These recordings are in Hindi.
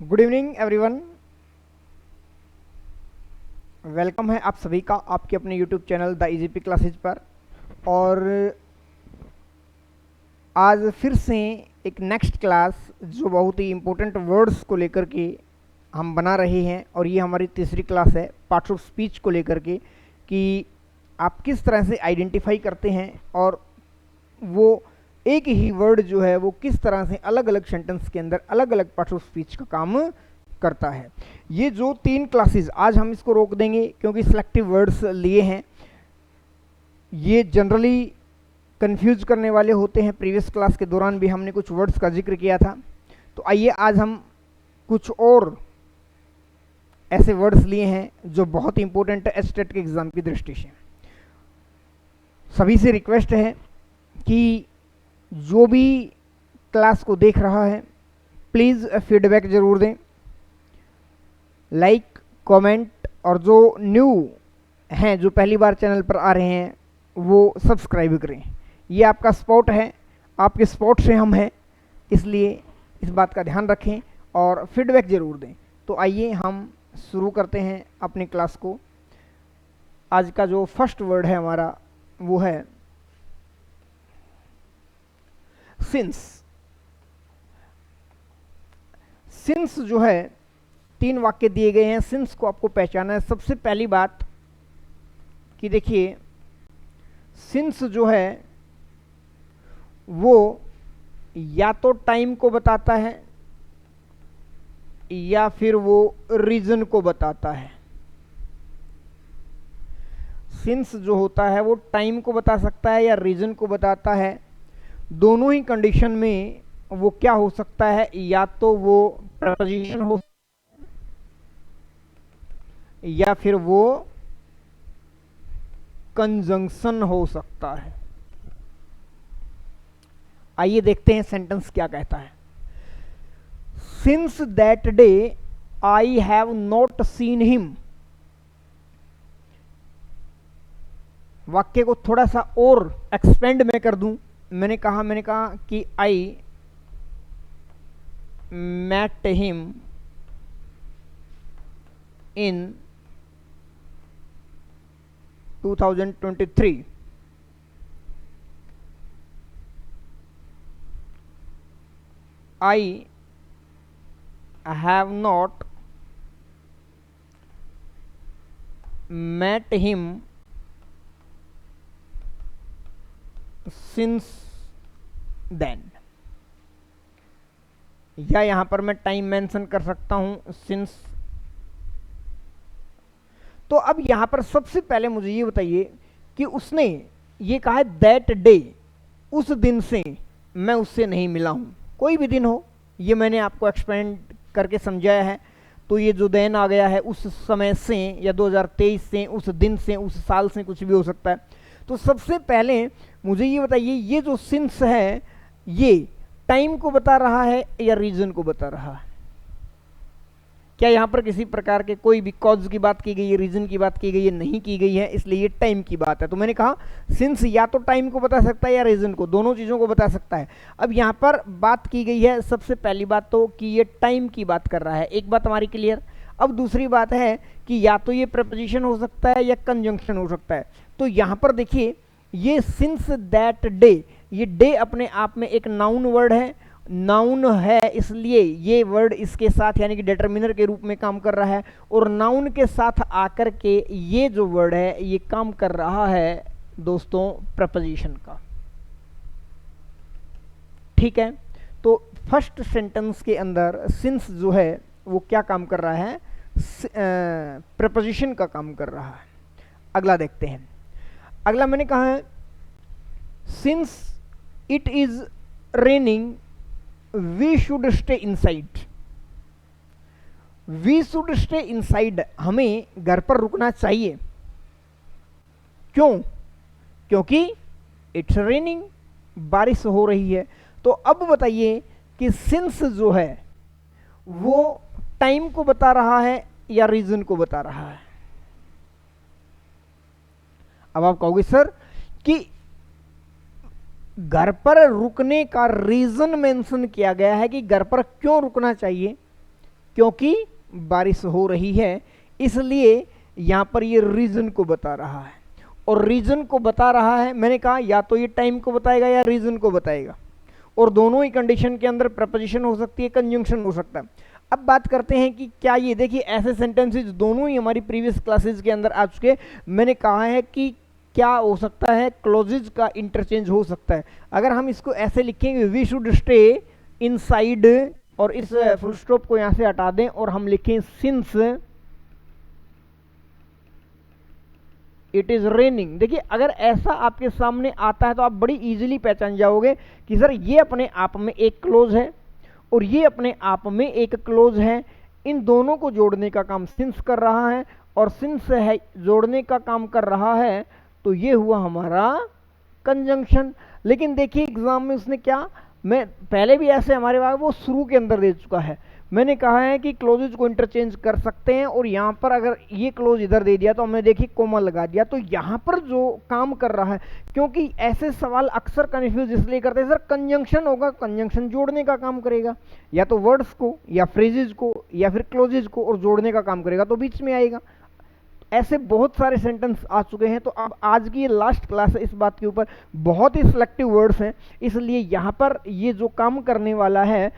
Good evening everyone. वेलकम है आप सभी का आपके अपने YouTube channel the EGP classes पर। और आज फिर से एक नेक्स्ट क्लास जो बहुत ही इम्पोर्टेंट वर्ड्स को लेकर के हम बना रहे हैं, और ये हमारी तीसरी क्लास है पार्ट्स ऑफ स्पीच को लेकर के कि आप किस तरह से आइडेंटिफाई करते हैं और वो एक ही वर्ड जो है वो किस तरह से अलग अलग सेंटेंस के अंदर अलग अलग पार्ट्स ऑफ स्पीच का काम करता है। ये जो 3 क्लासेस आज हम इसको रोक देंगे क्योंकि सिलेक्टिव वर्ड्स लिए हैं, ये जनरली कंफ्यूज करने वाले होते हैं। प्रीवियस क्लास के दौरान भी हमने कुछ वर्ड्स का जिक्र किया था, तो आइए आज हम कुछ और ऐसे वर्ड्स लिए हैं जो बहुत इंपॉर्टेंट है स्टेट के एग्जाम की दृष्टि से। सभी से रिक्वेस्ट है कि जो भी क्लास को देख रहा है प्लीज़ फीडबैक ज़रूर दें, लाइक कमेंट, और जो न्यू हैं जो पहली बार चैनल पर आ रहे हैं वो सब्सक्राइब करें। ये आपका सपोर्ट है, आपके सपोर्ट से हम हैं, इसलिए इस बात का ध्यान रखें और फीडबैक ज़रूर दें। तो आइए हम शुरू करते हैं अपनी क्लास को। आज का जो फर्स्ट वर्ड है हमारा वो है सिंस। सिंस जो है 3 वाक्य दिए गए हैं, सिंस को आपको पहचाना है। सबसे पहली बात कि देखिए सिंस जो है वो या तो टाइम को बताता है या फिर वो रीजन को बताता है। सिंस जो होता है वो टाइम को बता सकता है या रीजन को बताता है। दोनों ही कंडीशन में वो क्या हो सकता है, या तो वो प्रपोजिशन हो या फिर वो कंजंक्शन हो सकता है। आइए देखते हैं सेंटेंस क्या कहता है। Since that day I have not seen him. वाक्य को थोड़ा सा और एक्सपेंड मैं कर दूं। मैंने कहा कि आई met him in 2023. I have not met him since then. या यहां पर मैं टाइम मेंशन कर सकता हूं सिंस। तो अब यहां पर सबसे पहले मुझे ये बताइए कि उसने ये कहा है दैट डे, उस दिन से मैं उससे नहीं मिला हूं। कोई भी दिन हो, ये मैंने आपको एक्सपेंड करके समझाया है। तो ये जो दिन आ गया है उस समय से या 2023 से, उस दिन से, उस साल से, कुछ भी हो सकता है। तो सबसे पहले मुझे ये बताइए ये जो सिंस है ये टाइम को बता रहा है या रीजन को बता रहा है? क्या यहां पर किसी प्रकार के कोई भी कॉज की बात की गई है, रीजन की बात की गई है? नहीं की गई है, इसलिए ये टाइम की बात है। तो मैंने कहा सिंस या तो टाइम को बता सकता है या रीजन को, दोनों चीजों को बता सकता है। अब यहां पर बात की गई है सबसे पहली बात तो कि ये टाइम की बात कर रहा है। एक बात हमारी क्लियर। अब दूसरी बात है कि या तो ये प्रपोजिशन हो सकता है या कंजंक्शन हो सकता है। तो यहां पर देखिए ये सिंस दैट डे, ये डे अपने आप में एक नाउन वर्ड है। नाउन है इसलिए ये वर्ड इसके साथ यानी कि डिटरमिनर के रूप में काम कर रहा है, और नाउन के साथ आकर के ये जो वर्ड है ये काम कर रहा है दोस्तों प्रपोजिशन का। ठीक है, तो फर्स्ट सेंटेंस के अंदर सिंस जो है वो क्या काम कर रहा है? प्रपोजिशन का काम कर रहा है। अगला देखते हैं। अगला मैंने कहा है since it is raining we should stay inside. We should stay inside, हमें घर पर रुकना चाहिए। क्यों? क्योंकि इट्स रेनिंग, बारिश हो रही है। तो अब बताइए कि सिंस जो है वो टाइम को बता रहा है या रीजन को बता रहा है? अब आप कहोगे सर कि घर पर रुकने का रीजन मेंशन किया गया है कि घर पर क्यों रुकना चाहिए, क्योंकि बारिश हो रही है, इसलिए यहां पर ये रीजन को बता रहा है। और रीजन को बता रहा है, मैंने कहा या तो ये टाइम को बताएगा या रीजन को बताएगा, और दोनों ही कंडीशन के अंदर प्रपोजिशन हो सकती है, कंजंक्शन हो सकता है। अब बात करते हैं कि क्या ये, देखिए ऐसे सेंटेंसेस दोनों ही हमारी प्रीवियस क्लासेस के अंदर आ चुके। मैंने कहा है कि क्या हो सकता है, क्लोजेज का इंटरचेंज हो सकता है। अगर हम इसको ऐसे लिखेंगे, वी शुड स्टे इनसाइड, और इस फुल स्टॉप को यहां से हटा दें और हम लिखें सिंस इट इज रेनिंग। देखिए अगर ऐसा आपके सामने आता है तो आप बड़ी इजीली पहचान जाओगे कि सर ये अपने आप में एक क्लोज है और ये अपने आप में एक क्लोज है। इन दोनों को जोड़ने का काम सिंस कर रहा है, और सिंस है जोड़ने का काम कर रहा है, तो ये हुआ हमारा कंजंक्शन। लेकिन देखिए एग्जाम में उसने क्या, मैं पहले भी ऐसे हमारे पास वो शुरू के अंदर दे चुका है, मैंने कहा है कि क्लोजेज को इंटरचेंज कर सकते हैं, और यहाँ पर अगर ये क्लोज इधर दे दिया तो हमने देखिए कोमा लगा दिया, तो यहाँ पर जो काम कर रहा है, क्योंकि ऐसे सवाल अक्सर कंफ्यूज इसलिए करते हैं सर कंजंक्शन होगा, कंजंक्शन जोड़ने का काम करेगा, या तो वर्ड्स को या फ्रेजेज को या फिर क्लोजेज को, और जोड़ने का काम करेगा तो बीच में आएगा। ऐसे बहुत सारे सेंटेंस आ चुके हैं। तो अब आज की ये लास्ट क्लास है इस बात के ऊपर, बहुत ही सिलेक्टिव वर्ड्स हैं, इसलिए यहाँ पर ये जो काम करने वाला है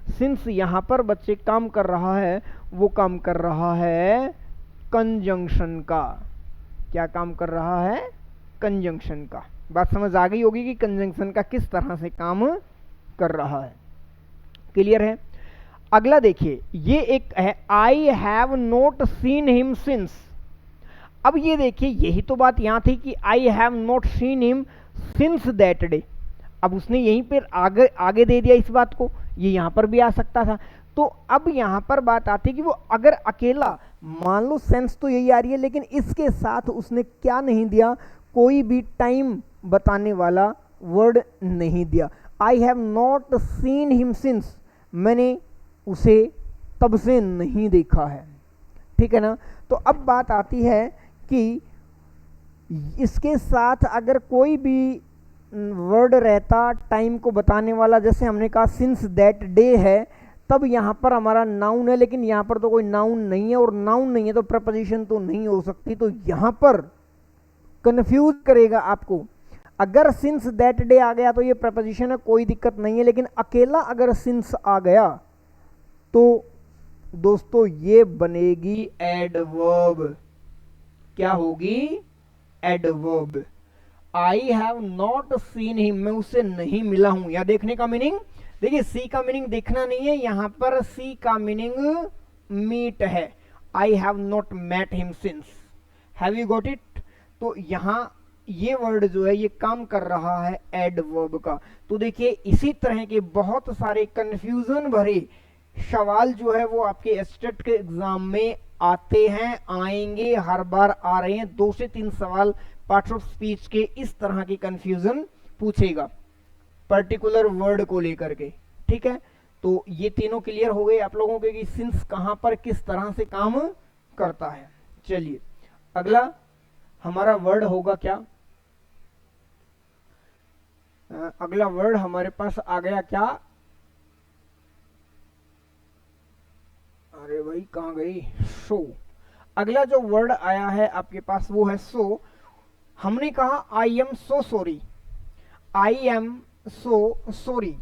सिंस यहाँ पर बच्चे काम कर रहा है, वो काम कर रहा है कंजंक्शन का। क्या काम कर रहा है? कंजंक्शन का। बात समझ आ गई होगी कि कंजंक्शन का किस तरह से काम कर रहा है। क्लियर है? अगला देखिए, ये एक है I have not seen him since. अब ये देखिए यही तो बात यहां थी कि आई have not seen him since that day. अब उसने यहीं पर आगे दे दिया इस बात को, ये यहां पर भी आ सकता था। तो अब यहां पर बात आती है कि वो अगर अकेला, मान लो सेंस तो यही आ रही है, लेकिन इसके साथ उसने क्या नहीं दिया, कोई भी टाइम बताने वाला वर्ड नहीं दिया। आई have not seen him since, मैंने उसे तब से नहीं देखा है। ठीक है ना? तो अब बात आती है कि इसके साथ अगर कोई भी वर्ड रहता टाइम को बताने वाला, जैसे हमने कहा सिंस दैट डे है, तब यहां पर हमारा नाउन है, लेकिन यहां पर तो कोई नाउन नहीं है, और नाउन नहीं है तो प्रपोजिशन तो नहीं हो सकती, तो यहां पर कंफ्यूज करेगा आपको। अगर सिंस दैट डे आ गया तो ये प्रपोजिशन है, कोई दिक्कत नहीं है, लेकिन अकेला अगर सिंस आ गया तो दोस्तों ये बनेगी एडवर्ब। क्या होगी? Adverb. I have not seen him, मैं उससे नहीं मिला हूं। या देखने का मीनिंग, देखिए सी का मीनिंग देखना नहीं है, यहां पर सी का मीनिंग मीट है। I have not met him since. Have you got it? तो यहां ये वर्ड जो है ये काम कर रहा है एडवर्ब का। तो देखिए इसी तरह के बहुत सारे कंफ्यूजन भरे सवाल जो है वो आपके एस्टेट के एग्जाम में आते हैं, आएंगे, हर बार आ रहे हैं। 2 से 3 सवाल पार्ट्स ऑफ स्पीच के इस तरह की कंफ्यूजन पूछेगा पर्टिकुलर वर्ड को लेकर के। ठीक है? तो ये तीनों क्लियर हो गए आप लोगों के कि सिंस कहां पर किस तरह से काम करता है। चलिए अगला हमारा वर्ड होगा क्या? अगला वर्ड हमारे पास आ गया क्या? अरे भाई कहां गई? सो। अगला जो वर्ड आया है आपके पास वो है सो। हमने कहा I am so sorry, I am so sorry.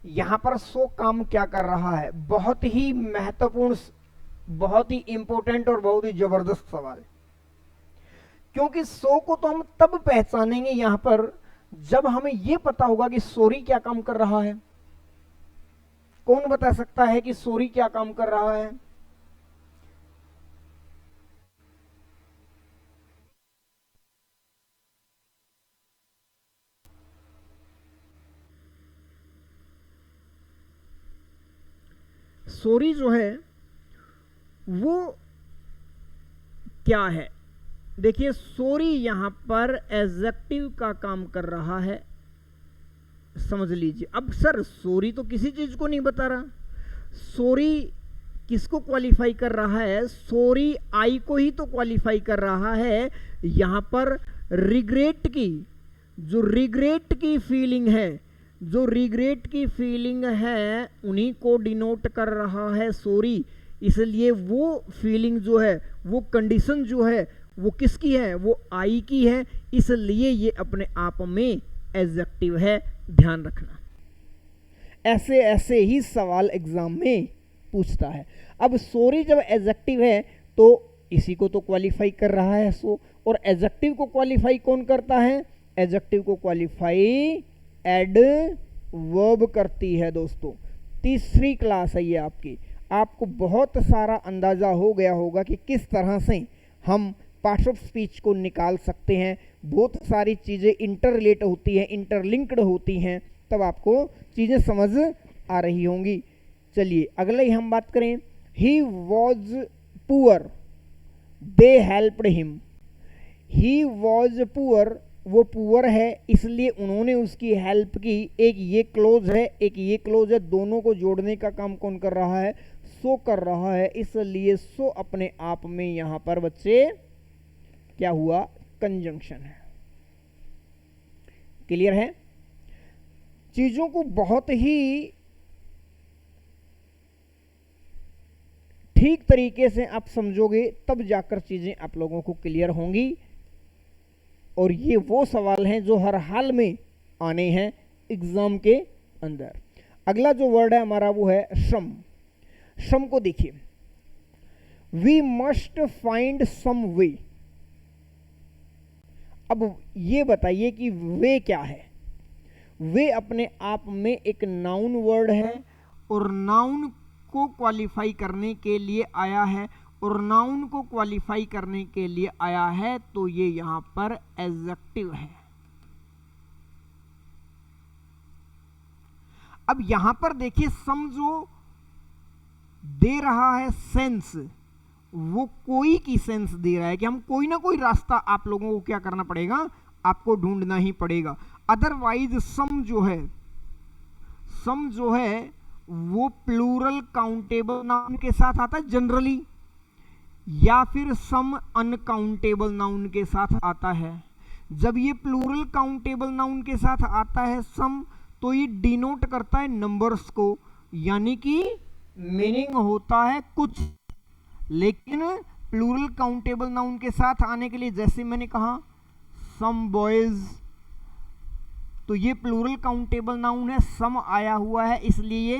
यहां पर सो काम क्या कर रहा है? बहुत ही महत्वपूर्ण, बहुत ही इंपॉर्टेंट और बहुत ही जबरदस्त सवाल, क्योंकि सो को तो हम तब पहचानेंगे यहां पर जब हमें यह पता होगा कि सॉरी क्या काम कर रहा है। कौन बता सकता है कि सॉरी क्या काम कर रहा है? सॉरी जो है वो क्या है? देखिए सॉरी यहां पर एडजेक्टिव का काम कर रहा है, समझ लीजिए। अब सर सॉरी तो किसी चीज को नहीं बता रहा, सॉरी किसको क्वालिफाई कर रहा है? सॉरी आई को ही तो क्वालिफाई कर रहा है। यहां पर रिग्रेट की, जो रिग्रेट की फीलिंग है, जो रिग्रेट की फीलिंग है उन्हीं को डिनोट कर रहा है सॉरी, इसलिए वो फीलिंग जो है, वो कंडीशन जो है वो किसकी है, वो आई की है, इसलिए ये अपने आप में एडजेक्टिव है, ध्यान रखना। ऐसे ऐसे ही सवाल एग्जाम में पूछता है। अब सॉरी जब एडजेक्टिव है तो इसी को तो क्वालिफाई कर रहा है सो, और एडजेक्टिव को क्वालिफाई कौन करता है, एडजेक्टिव को क्वालिफाई एडवर्ब करती है दोस्तों। तीसरी क्लास है ये आपकी, आपको बहुत सारा अंदाजा हो गया होगा कि किस तरह से हम पार्ट्स ऑफ स्पीच को निकाल सकते हैं। बहुत सारी चीज़ें इंटर रिलेट होती हैं, इंटरलिंक्ड होती हैं, तब आपको चीज़ें समझ आ रही होंगी। चलिए अगले ही हम बात करें, he was poor they helped him. He was poor, वो पुअर है इसलिए उन्होंने उसकी हेल्प की। एक ये क्लोज है, एक ये क्लोज है, दोनों को जोड़ने का काम कौन कर रहा है, सो कर रहा है, इसलिए सो अपने आप में यहां पर बच्चे क्या हुआ, कंजंक्शन है। क्लियर है? चीजों को बहुत ही ठीक तरीके से आप समझोगे तब जाकर चीजें आप लोगों को क्लियर होंगी, और ये वो सवाल हैं जो हर हाल में आने हैं एग्जाम के अंदर। अगला जो वर्ड है हमारा वो है सम। सम को देखिए, वी मस्ट फाइंड सम वे। अब ये बताइए कि वे क्या है। वे अपने आप में एक नाउन वर्ड है, और नाउन को क्वालिफाई करने के लिए आया है, और नाउन को क्वालिफाई करने के लिए आया है तो ये यहां पर एडजेक्टिव है। अब यहां पर देखिए सम जो दे रहा है सेंस, वो कोई की सेंस दे रहा है कि हम कोई ना कोई रास्ता आप लोगों को क्या करना पड़ेगा, आपको ढूंढना ही पड़ेगा। अदरवाइज सम जो है वो प्लूरल काउंटेबल नाउन के साथ आता है जनरली, या फिर सम अनकाउंटेबल नाउन के साथ आता है। जब ये प्लूरल काउंटेबल नाउन के साथ आता है सम, तो ये डिनोट करता है नंबर्स को, यानी कि मीनिंग होता है कुछ। लेकिन प्लूरल काउंटेबल नाउन के साथ आने के लिए, जैसे मैंने कहा सम बॉयज, तो ये प्लूरल काउंटेबल नाउन है, सम आया हुआ है, इसलिए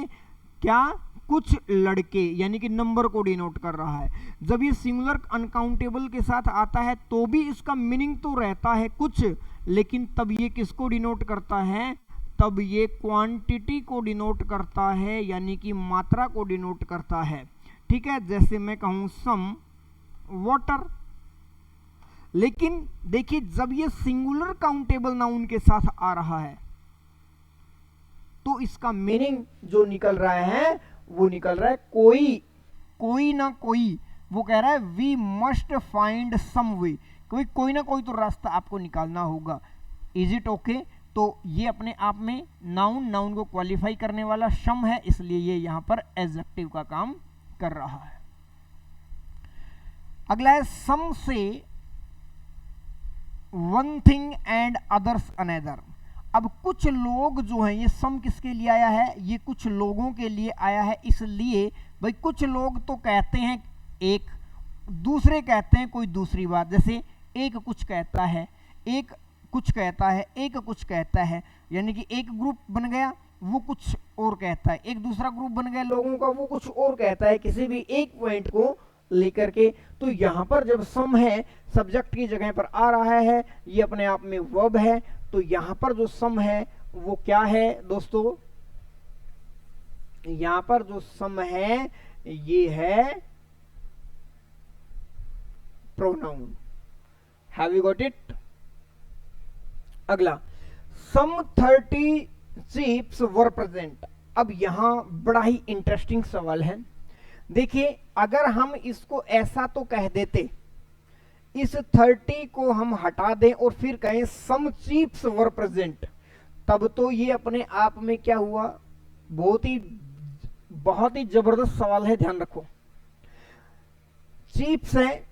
क्या, कुछ लड़के, यानी कि नंबर को डिनोट कर रहा है। जब ये सिंगुलर अनकाउंटेबल के साथ आता है तो भी इसका मीनिंग तो रहता है कुछ, लेकिन तब ये किसको डिनोट करता है, तब ये क्वांटिटी को डिनोट करता है, यानी कि मात्रा को डिनोट करता है। ठीक है, जैसे मैं कहूं सम वाटर। लेकिन देखिए जब ये सिंगुलर काउंटेबल नाउन के साथ आ रहा है तो इसका मीनिंग जो निकल रहा है वो निकल रहा है कोई ना कोई। वो कह रहा है वी मस्ट फाइंड सम वे, कोई ना कोई तो रास्ता आपको निकालना होगा। Is it okay? तो ये अपने आप में नाउन को क्वालिफाई करने वाला सम है, इसलिए ये यहां पर एडजेक्टिव का काम कर रहा है। अगला है सम से one thing and others another. अब कुछ लोग जो हैं, ये सम किसके लिए आया है, ये कुछ लोगों के लिए आया है, इसलिए भाई कुछ लोग तो कहते हैं एक, दूसरे कहते हैं कोई दूसरी बात। जैसे एक कुछ कहता है, एक कुछ कहता है, एक कुछ कहता है, यानी कि एक ग्रुप बन गया वो कुछ और कहता है, एक दूसरा ग्रुप बन गया लोगों का वो कुछ और कहता है, किसी भी एक पॉइंट को लेकर के। तो यहां पर जब सम है सब्जेक्ट की जगह पर आ रहा है, ये अपने आप में वर्ब है, तो यहां पर जो सम है वो क्या है दोस्तों, यहां पर जो सम है ये है pronoun. Have you got it? अगला सम 30 चीफ्स वर प्रेजेंट। अब यहां बड़ा ही इंटरेस्टिंग सवाल है। देखिए अगर हम इसको ऐसा तो कह देते, इस 30 को हम हटा दें और फिर कहें सम चीफ्स वर प्रेजेंट, तब तो ये अपने आप में क्या हुआ, बहुत ही जबरदस्त सवाल है, ध्यान रखो। चीफ्स है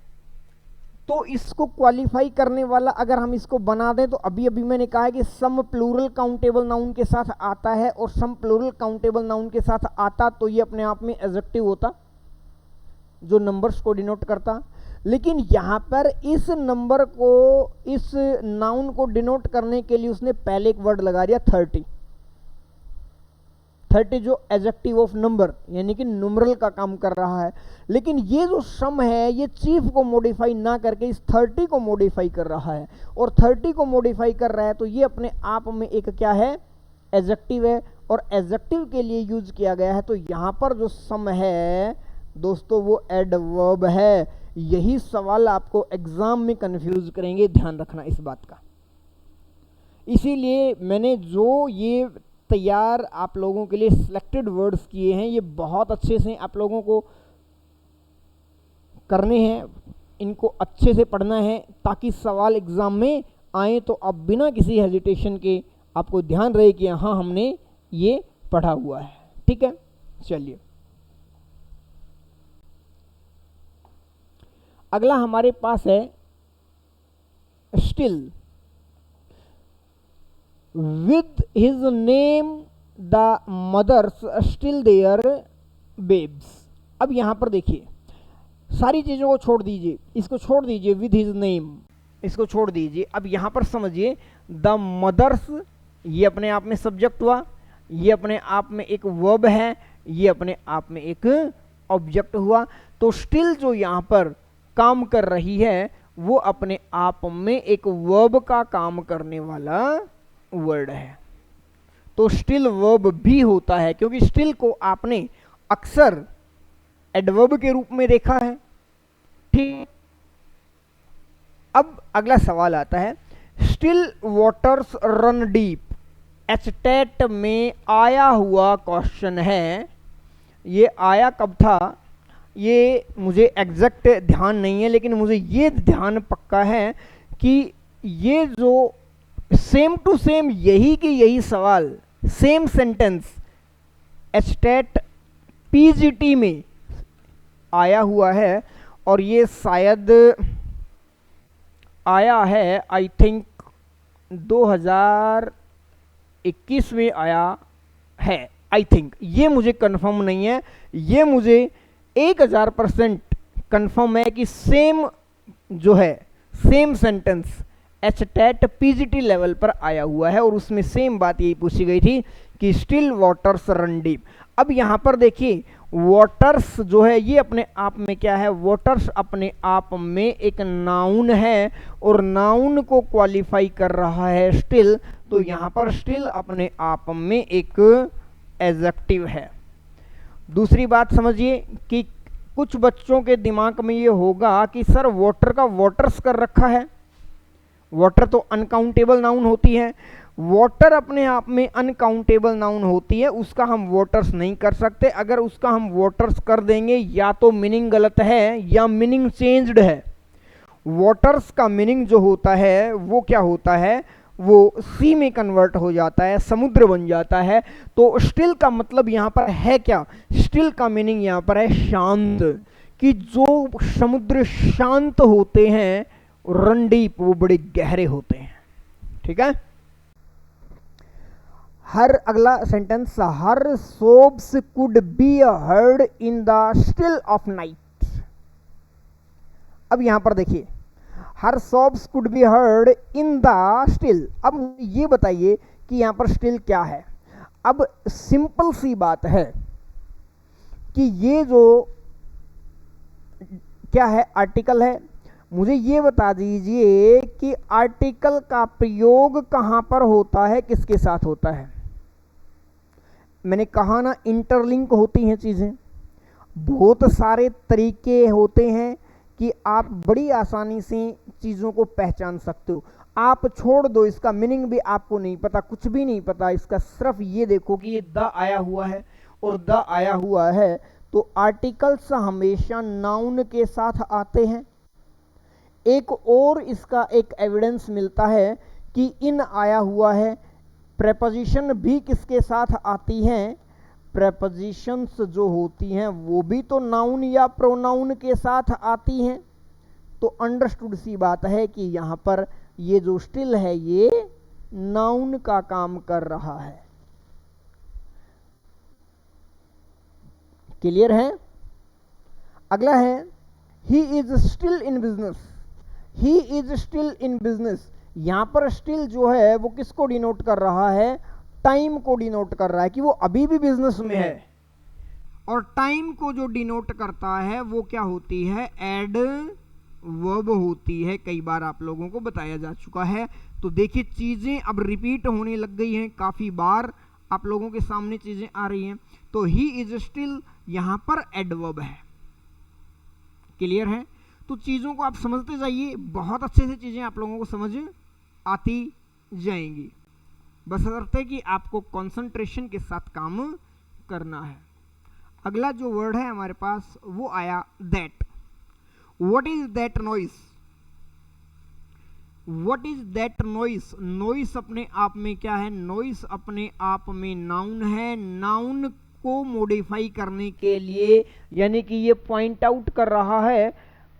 तो इसको क्वालिफाई करने वाला अगर हम इसको बना दें तो अभी अभी मैंने कहा है कि सम प्लूरल काउंटेबल नाउन के साथ आता है, और सम प्लूरल काउंटेबल नाउन के साथ आता तो ये अपने आप में एडजेक्टिव होता जो नंबर्स को डिनोट करता। लेकिन यहाँ पर इस नंबर को, इस नाउन को डिनोट करने के लिए उसने पहले एक वर्ड लगा दिया 30 जो एडजेक्टिव ऑफ नंबर यानी कि न्यूमरल का काम कर रहा है। लेकिन ये जो सम है ये चीफ को मॉडिफाई ना करके इस 30 को मॉडिफाई कर रहा है, और 30 को मॉडिफाई कर रहा है तो ये अपने आप में एक क्या है, एडजेक्टिव है, और एडजेक्टिव के लिए यूज किया गया है। तो यहाँ पर जो सम है दोस्तों वो एडवर्ब है। यही सवाल आपको एग्जाम में कंफ्यूज करेंगे, ध्यान रखना इस बात का। इसीलिए मैंने जो ये तैयार आप लोगों के लिए सिलेक्टेड वर्ड्स किए हैं ये बहुत अच्छे से आप लोगों को करने हैं, इनको अच्छे से पढ़ना है ताकि सवाल एग्जाम में आए तो आप बिना किसी हेजिटेशन के आपको ध्यान रहे कि हाँ हमने ये पढ़ा हुआ है। ठीक है, चलिए अगला हमारे पास है still with his name the mothers still their babes। अब यहां पर देखिए सारी चीजों को छोड़ दीजिए, इसको छोड़ दीजिए with his name, इसको छोड़ दीजिए। अब यहां पर समझिए the mothers ये अपने आप में सब्जेक्ट हुआ, ये अपने आप में एक वर्ब है, ये अपने आप में एक ऑब्जेक्ट हुआ। तो स्टिल जो यहां पर काम कर रही है वो अपने आप में एक वर्ब का काम करने वाला वर्ड है। तो स्टिल वर्ब भी होता है क्योंकि स्टिल को आपने अक्सर एडवर्ब के रूप में देखा है। ठीक, अब अगला सवाल आता है still waters run deep. HTET में आया हुआ क्वेश्चन है। ये आया कब था ये मुझे एग्जैक्ट ध्यान नहीं है, लेकिन मुझे ये ध्यान पक्का है कि ये जो सेम टू सेम यही कि यही सवाल सेम सेंटेंस एचटेट पीजीटी में आया हुआ है, और ये शायद आया है आई थिंक 2021 में आया है आई थिंक, ये मुझे कंफर्म नहीं है। ये मुझे 1000% कंफर्म है कि सेम जो है same sentence HTET PGT level पर आया हुआ है, और उसमें सेम बात यही पूछी गई थी कि स्टिल वाटर्स रन डीप। अब यहां पर देखिए वाटर्स जो है ये अपने आप में क्या है, वाटर्स अपने आप में एक नाउन है और नाउन को क्वालिफाई कर रहा है स्टिल। तो यहां पर स्टिल अपने आप में एक एडजेक्टिव है। दूसरी बात समझिए कि कुछ बच्चों के दिमाग में ये होगा कि सर वाटर का वाटर्स कर रखा है, वाटर तो अनकाउंटेबल नाउन होती है। वाटर अपने आप में अनकाउंटेबल नाउन होती है, उसका हम वाटर्स नहीं कर सकते। अगर उसका हम वाटर्स कर देंगे या तो मीनिंग गलत है या मीनिंग चेंज्ड है। वाटर्स का मीनिंग जो होता है वो क्या होता है, वो सी में कन्वर्ट हो जाता है, समुद्र बन जाता है। तो स्टिल का मतलब यहाँ पर है क्या, स्टिल का मीनिंग यहाँ पर है शांत, कि जो समुद्र शांत होते हैं रन डीप वो बड़े गहरे होते हैं। ठीक है, हर अगला sentence her sobs could be heard in the still of night. अब यहां पर देखिए her sobs could be heard in the still. अब ये बताइए कि यहां पर स्टिल क्या है। अब सिंपल सी बात है कि ये जो क्या है आर्टिकल है, मुझे ये बता दीजिए कि आर्टिकल का प्रयोग कहां पर होता है, किसके साथ होता है। मैंने कहा ना इंटरलिंक होती हैं चीजें, बहुत सारे तरीके होते हैं कि आप बड़ी आसानी से चीजों को पहचान सकते हो। आप छोड़ दो इसका मीनिंग भी आपको नहीं पता, कुछ भी नहीं पता, इसका सिर्फ ये देखो कि ये द आया हुआ है और द आया हुआ है। तो आर्टिकल्स हमेशा नाउन के साथ आते हैं। एक और इसका एक एविडेंस मिलता है कि इन आया हुआ है। प्रेपोजिशन भी किसके साथ आती हैं, प्रेपोजिशंस जो होती हैं वो भी तो नाउन या प्रोनाउन के साथ आती हैं। तो अंडरस्टूड सी बात है कि यहां पर ये जो स्टिल है ये नाउन का काम कर रहा है। क्लियर है? अगला है he is still in business. He is still in business, यहां पर स्टिल जो है वो किसको डिनोट कर रहा है? टाइम को डिनोट कर रहा है कि वो अभी भी बिजनेस में है। और टाइम को जो डिनोट करता है वो क्या होती है? एडवर्ब होती है। कई बार आप लोगों को बताया जा चुका है। तो देखिए चीजें अब रिपीट होने लग गई हैं, काफी बार आप लोगों के सामने चीजें आ रही हैं। तो ही इज स्टिल यहां पर एडवर्ब है। क्लियर है? तो चीजों को आप समझते जाइए, बहुत अच्छे से चीजें आप लोगों को समझ आती जाएंगी। बशर्ते कि आपको कंसंट्रेशन के साथ काम करना है। अगला जो वर्ड है हमारे पास वो आया that. What is that noise? What is that noise? Noise अपने आप में क्या है? नॉइस अपने आप में नाउन है। नाउन को मॉडिफाई करने के लिए, यानी कि ये पॉइंट आउट कर रहा है।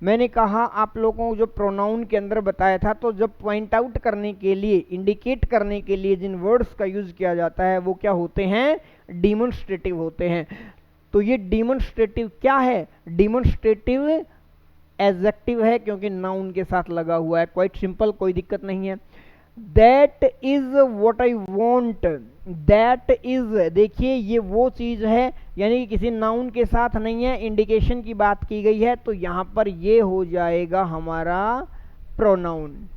मैंने कहा आप लोगों को जो प्रोनाउन के अंदर बताया था, तो जब पॉइंट आउट करने के लिए, इंडिकेट करने के लिए जिन वर्ड्स का यूज किया जाता है वो क्या होते हैं? डिमोन्स्ट्रेटिव होते हैं। तो ये डिमोन्स्ट्रेटिव क्या है? डिमोन्स्ट्रेटिव एडजेक्टिव है क्योंकि नाउन के साथ लगा हुआ है। क्वाइट सिंपल, कोई दिक्कत नहीं है। That is what I want. That is, देखिए ये वो चीज है, यानी कि किसी नाउन के साथ नहीं है, इंडिकेशन की बात की गई है। तो यहां पर ये हो जाएगा हमारा pronoun.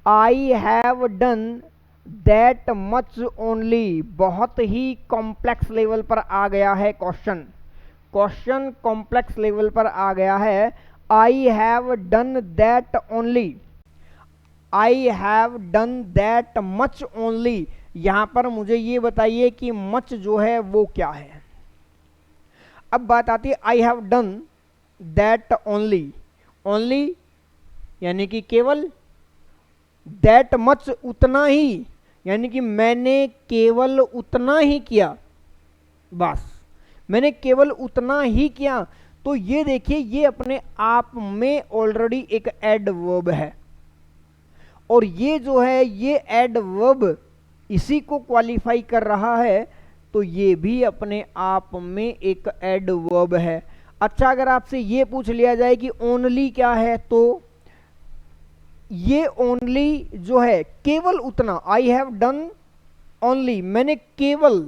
I have done that much only, बहुत ही कॉम्प्लेक्स लेवल पर आ गया है क्वेश्चन। क्वेश्चन कॉम्प्लेक्स लेवल पर आ गया है। I have done that only. I have done that much only, यहां पर मुझे ये बताइए कि मच जो है वो क्या है। अब बात आती है I have done that only. Only यानी कि केवल, दैट मच उतना ही, यानी कि मैंने केवल उतना ही किया, बस मैंने केवल उतना ही किया। तो ये देखिए ये अपने आप में ऑलरेडी एक एडवर्ब है, और ये जो है ये एडवर्ब इसी को क्वालिफाई कर रहा है। तो ये भी अपने आप में एक एडवर्ब है। अच्छा, अगर आपसे ये पूछ लिया जाए कि ओनली क्या है, तो ये ओनली जो है केवल उतना, आई हैव डन ओनली, मैंने केवल,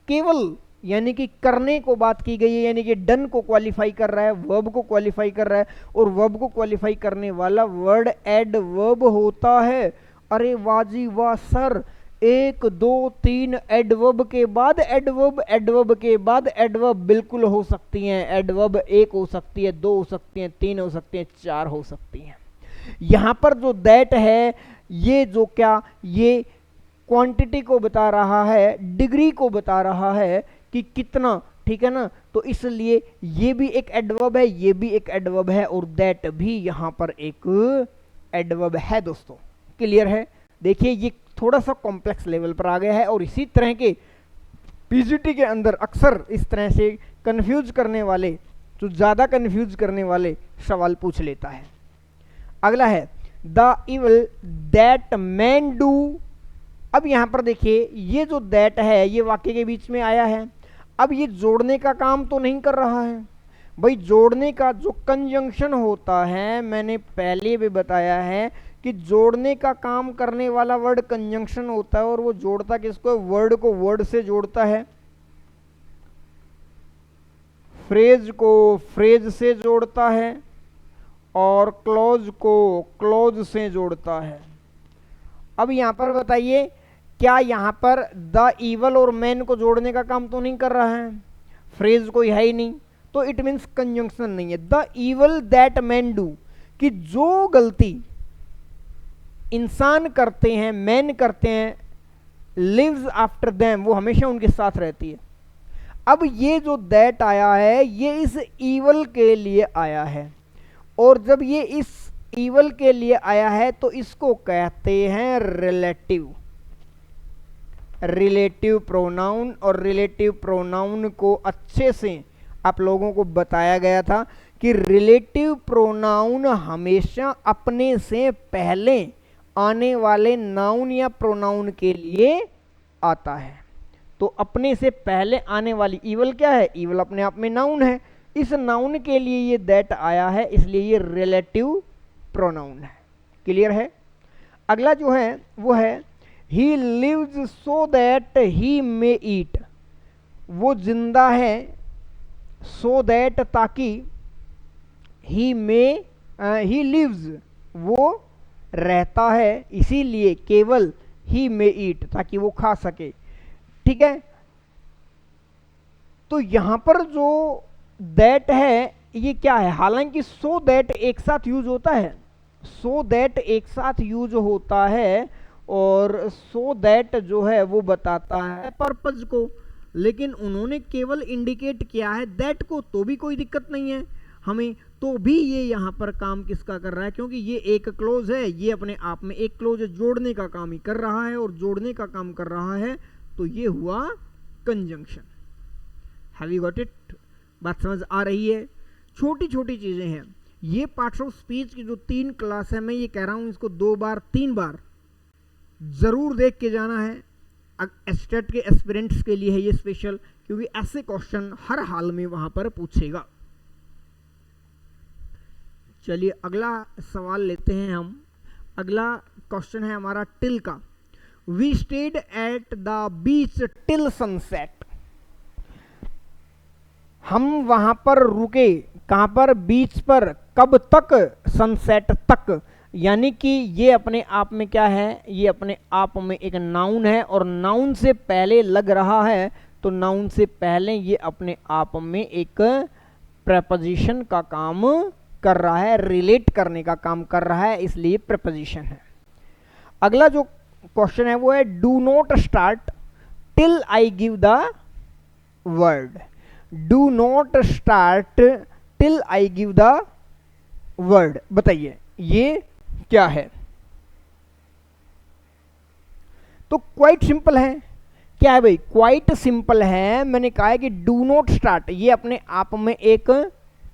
केवल यानी कि करने को बात की गई है, यानी कि डन को क्वालिफाई कर रहा है, वर्ब को क्वालिफाई कर रहा है, और वर्ब को क्वालिफाई करने वाला वर्ड एडवर्ब होता है। अरे वाह जी वाह सर, 1 2 3 एडवर्ब के बाद एडवर्ब, एडवर्ब के बाद एडवर्ब बिल्कुल हो सकती हैं। एडवर्ब 1 हो सकती है, 2 हो सकती हैं, 3 हो सकती हैं, 4 हो सकती हैं। यहां पर जो दैट है ये जो क्या, ये क्वांटिटी को बता रहा है, डिग्री को बता रहा है कि कितना, ठीक है ना। तो इसलिए ये भी एक एडवर्ब है, ये भी एक एडवर्ब है, और दैट भी यहां पर एक एडवर्ब है दोस्तों। क्लियर है? देखिए ये थोड़ा सा कॉम्प्लेक्स लेवल पर आ गया है, और इसी तरह के पीजीटी के अंदर अक्सर इस तरह से कंफ्यूज करने वाले, जो ज्यादा कंफ्यूज करने वाले सवाल पूछ लेता है। अगला है the evil that man do. अब यहां पर देखिए ये जो दैट है ये वाक्य के बीच में आया है। अब ये जोड़ने का काम तो नहीं कर रहा है भाई। जोड़ने का जो कंजंक्शन होता है, मैंने पहले भी बताया है कि जोड़ने का काम करने वाला वर्ड कंजंक्शन होता है, और वो जोड़ता किसको? वर्ड को वर्ड से जोड़ता है, फ्रेज को फ्रेज से जोड़ता है, और क्लॉज को क्लॉज से जोड़ता है। अब यहां पर बताइए क्या यहां पर द इवल और मैन को जोड़ने का काम तो नहीं कर रहा है? फ्रेज कोई है ही नहीं, तो इट मीन्स कंजंक्शन नहीं है। The evil that man do, कि जो गलती इंसान करते हैं, मैन करते हैं, लिव्स आफ्टर देम, वो हमेशा उनके साथ रहती है। अब ये जो दैट आया है ये इस ईवल के लिए आया है, और जब ये इस ईवल के लिए आया है तो इसको कहते हैं रिलेटिव, रिलेटिव प्रोनाउन। और रिलेटिव प्रोनाउन को अच्छे से आप लोगों को बताया गया था कि रिलेटिव प्रोनाउन हमेशा अपने से पहले आने वाले नाउन या प्रोनाउन के लिए आता है। तो अपने से पहले आने वाली इवल क्या है? इवल अपने आप में नाउन है, इस नाउन के लिए ये दैट आया है, इसलिए ये रिलेटिव प्रोनाउन है। क्लियर है? अगला जो है वो है he lives so that he मे ईट। वो जिंदा है सो दैट ताकि, ही लिव्स वो रहता है इसीलिए, केवल ही मे ईट ताकि वो खा सके। ठीक है, तो यहां पर जो दैट है ये क्या है? हालांकि सो दैट एक साथ यूज होता है, सो दैट एक साथ यूज होता है और सो दैट जो है वो बताता है पर्पज को, लेकिन उन्होंने केवल इंडिकेट किया है दैट को, तो भी कोई दिक्कत नहीं है हमें। तो भी ये यहाँ पर काम किसका कर रहा है? क्योंकि ये एक क्लोज है, ये अपने आप में एक क्लोज जोड़ने का काम ही कर रहा है, और जोड़ने का काम कर रहा है तो ये हुआ conjunction. Have you got it? बात समझ आ रही है? छोटी छोटी चीजें हैं ये। पार्ट्स ऑफ स्पीच की जो 3 क्लास है, मैं ये कह रहा हूं इसको 2 बार 3 बार जरूर देख के जाना है। एस्टेट के एस्पिरेंट्स के लिए है ये स्पेशल, क्योंकि ऐसे क्वेश्चन हर हाल में वहां पर पूछेगा। चलिए अगला सवाल लेते हैं हम। अगला क्वेश्चन है हमारा टिल का। We stayed at the beach till sunset. हम वहां पर रुके, कहां पर? बीच पर। कब तक? सनसेट तक। यानी कि ये अपने आप में क्या है? ये अपने आप में एक नाउन है, और नाउन से पहले लग रहा है, तो नाउन से पहले ये अपने आप में एक प्रेपोजिशन का काम कर रहा है, रिलेट करने का काम कर रहा है, इसलिए प्रेपोजिशन है। अगला जो क्वेश्चन है वो है do not start till I give the word. Do not start till I give the word. बताइए ये क्या है? तो क्वाइट सिंपल है। क्या है भाई? क्वाइट सिंपल है। मैंने कहा है कि डू नॉट स्टार्ट ये अपने आप में एक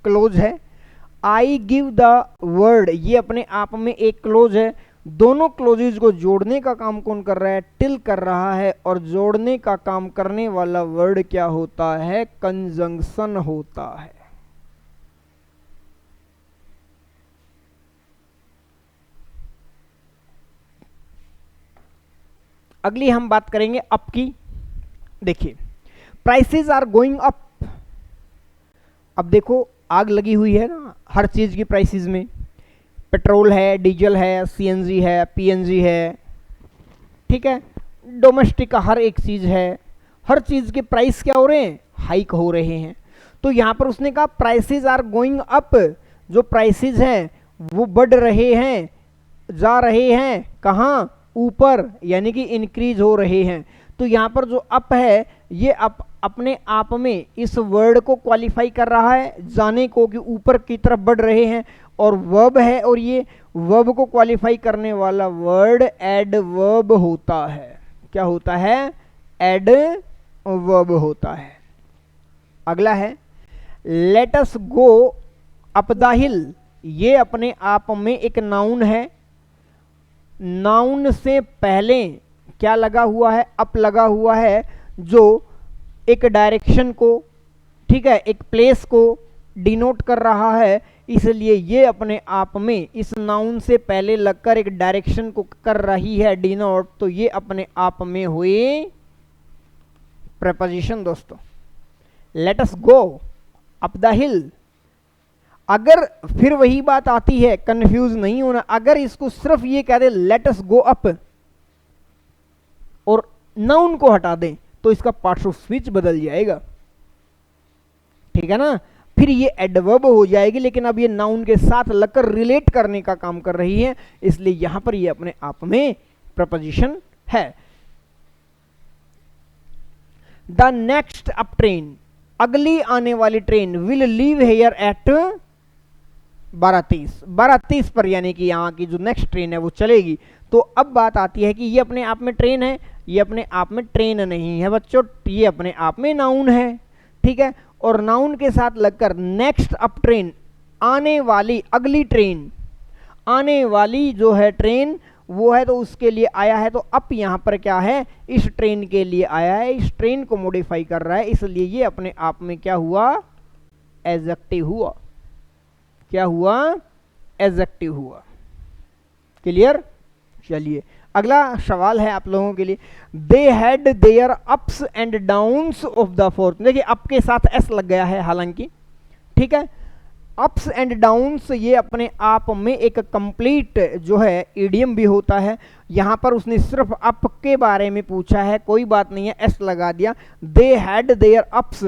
क्लोज है, आई गिव द वर्ड ये अपने आप में एक क्लोज है। दोनों क्लोजेज को जोड़ने का काम कौन कर रहा है? टिल कर रहा है, और जोड़ने का काम करने वाला वर्ड क्या होता है? कंजंक्शन होता है। अगली हम बात करेंगे अप की। देखिए प्राइसेस आर गोइंग अप। अब देखो आग लगी हुई है ना हर चीज की प्राइसेस में। पेट्रोल है, डीजल है, सीएनजी है, पीएनजी है, ठीक है, डोमेस्टिक का हर एक चीज है। हर चीज के प्राइस क्या हो रहे हैं? हाइक हो रहे हैं। तो यहां पर उसने कहा प्राइसेस आर गोइंग अप। जो प्राइसेस हैं वो बढ़ रहे हैं, जा रहे हैं कहां? ऊपर, यानी कि इंक्रीज हो रहे हैं। तो यहां पर जो अप है ये अपने आप में इस वर्ड को क्वालिफाई कर रहा है, जाने को, कि ऊपर की तरफ बढ़ रहे हैं। और वर्ब है, और ये वर्ब को क्वालिफाई करने वाला वर्ड एडवर्ब होता है। क्या होता है? एडवर्ब होता है। अगला है let us go up the हिल। ये अपने आप में एक नाउन है। नाउन से पहले क्या लगा हुआ है? अप लगा हुआ है, जो एक डायरेक्शन को, ठीक है, एक प्लेस को डिनोट कर रहा है। इसलिए ये अपने आप में इस नाउन से पहले लगकर एक डायरेक्शन को कर रही है डिनोट, तो ये अपने आप में हुई प्रेपोजिशन दोस्तों। Let us go up the हिल। अगर फिर वही बात आती है, कंफ्यूज नहीं होना, अगर इसको सिर्फ ये कह दे लेट अस गो अप और नाउन को हटा दें, तो इसका पार्ट्स ऑफ स्पीच बदल जाएगा, ठीक है ना। फिर ये एडवर्ब हो जाएगी, लेकिन अब ये नाउन के साथ लगकर रिलेट करने का काम कर रही है, इसलिए यहां पर ये अपने आप में प्रपोजिशन है। द नेक्स्ट अप ट्रेन, अगली आने वाली train, will leave here at 12:30 पर, यानी कि यहाँ की जो नेक्स्ट ट्रेन है वो चलेगी। तो अब बात आती है कि ये अपने आप में ट्रेन है, ये अपने आप में ट्रेन नहीं है बच्चों, ये अपने आप में नाउन है, ठीक है। और नाउन के साथ लगकर नेक्स्ट अप ट्रेन, आने वाली अगली ट्रेन, आने वाली जो है ट्रेन वो है, तो उसके लिए आया है, तो अप यहाँ पर क्या है, इस ट्रेन के लिए आया है, इस ट्रेन को मॉडिफाई कर रहा है, इसलिए ये अपने आप में क्या हुआ, एडजेक्टिव हुआ। क्या हुआ, एडजेक्टिव हुआ। क्लियर। चलिए अगला सवाल है आप लोगों के लिए, they had there ups and downs of the fourth. देखिए अप के साथ एस लग गया है हालांकि, ठीक है। अप्स एंड डाउन्स ये अपने आप में एक कंप्लीट जो है इडियम भी होता है। यहां पर उसने सिर्फ अप के बारे में पूछा है, कोई बात नहीं है, एस लगा दिया। They had there ups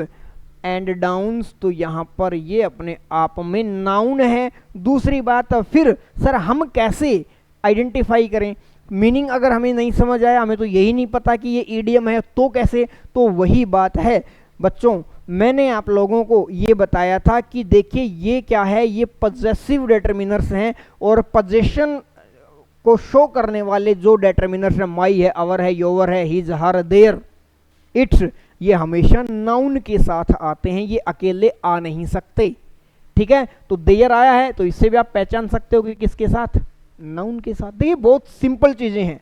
and downs, तो यहां पर ये अपने आप में नाउन है। दूसरी बात, फिर सर हम कैसे आइडेंटिफाई करें, मीनिंग अगर हमें नहीं समझ आया, हमें तो यही नहीं पता कि ये ईडियम है, तो कैसे, तो वही बात है बच्चों, मैंने आप लोगों को ये बताया था कि देखिए ये क्या है, ये पजेसिव डिटरमिनर्स हैं, और पजेशन को शो करने वाले जो डिटरमिनर्स हैं, माई है, अवर है, योवर है, हिज, हर, देयर, इट्स, ये हमेशा नाउन के साथ आते हैं, ये अकेले आ नहीं सकते। ठीक है, तो देयर आया है तो इससे भी आप पहचान सकते हो कि किसके साथ, नाउन के साथ। देखिए बहुत सिंपल चीजें हैं,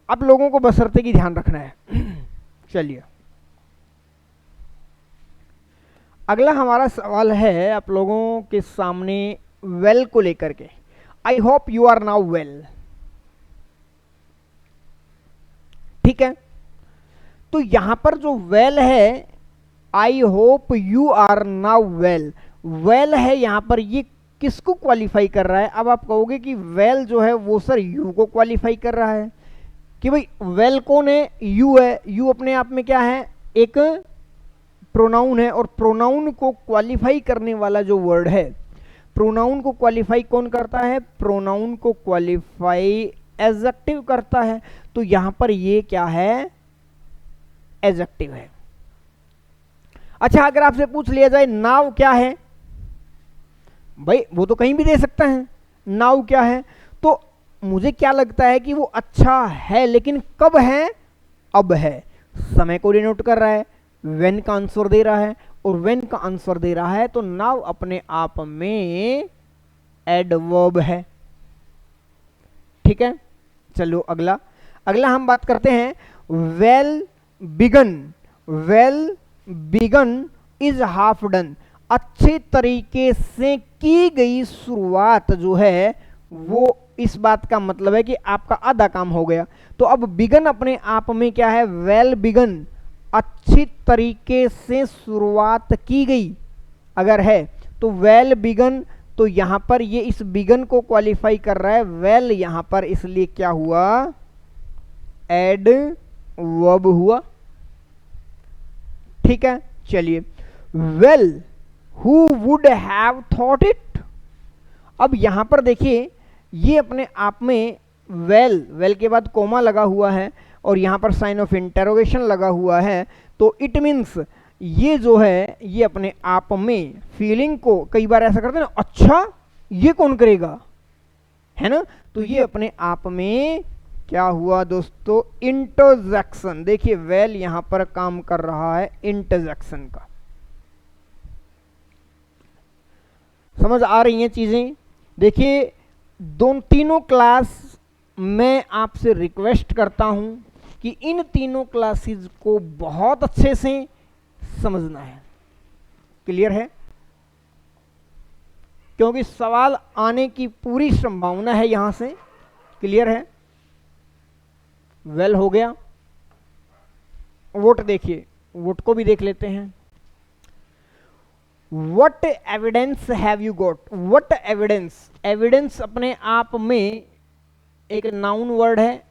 आप लोगों को बशर्ते की ध्यान रखना है। चलिए अगला हमारा सवाल है आप लोगों के सामने वेल को लेकर के। I hope you are now well. ठीक है, तो यहां पर जो वेल है, I hope you are now well, well है यहां पर, ये किसको क्वालिफाई कर रहा है। अब आप कहोगे कि वेल जो है वो सर यू को क्वालिफाई कर रहा है, कि भाई वेल कौन है, यू है, यू अपने आप में क्या है, एक प्रोनाउन है, और प्रोनाउन को क्वालिफाई करने वाला जो वर्ड है, प्रोनाउन को क्वालिफाई कौन करता है, प्रोनाउन को क्वालिफाई एडजेक्टिव करता है। तो यहां पर ये क्या है, एडजेक्टिव है। अच्छा अगर आपसे पूछ लिया जाए नाउ क्या है, भाई वो तो कहीं भी दे सकता है, नाउ क्या है, तो मुझे क्या लगता है कि वो अच्छा है, लेकिन कब है, अब है, समय को डिनोट कर रहा है, व्हेन का आंसर दे रहा है, और व्हेन का आंसर दे रहा है, तो नाउ अपने आप में एडवर्ब है। ठीक है, चलो अगला अगला हम बात करते हैं well begin. Well begun is half done, अच्छे तरीके से की गई शुरुआत जो है वो, इस बात का मतलब है कि आपका आधा काम हो गया। तो अब बिगन अपने आप में क्या है, वेल बिगन, अच्छी तरीके से शुरुआत की गई अगर है, तो वेल बिगन, तो यहां पर ये इस बिगन को क्वालिफाई कर रहा है, वेल यहां पर इसलिए क्या हुआ, एडवर्ब हुआ। ठीक है, चलिए well who would have thought it. अब यहां पर देखिए ये अपने आप में वेल, वेल के बाद कोमा लगा हुआ है, और यहां पर साइन ऑफ इंटरोगेशन लगा हुआ है, तो इट मीन्स ये जो है ये अपने आप में फीलिंग को, कई बार ऐसा करते हैं ना, अच्छा ये कौन करेगा, है ना, तो ये अपने आप में क्या हुआ दोस्तों, इंटरजेक्शन। देखिए वेल यहां पर काम कर रहा है इंटरजेक्शन का। समझ आ रही हैं चीजें। देखिए तीनों क्लास मैं आपसे रिक्वेस्ट करता हूं कि इन तीनों क्लासेस को बहुत अच्छे से समझना है। क्लियर है, क्योंकि सवाल आने की पूरी संभावना है यहां से। क्लियर है, वेल हो गया। वोट देखिए, वोट को भी देख लेते हैं। What evidence have you got, what evidence, evidence अपने आप में एक नाउन वर्ड है,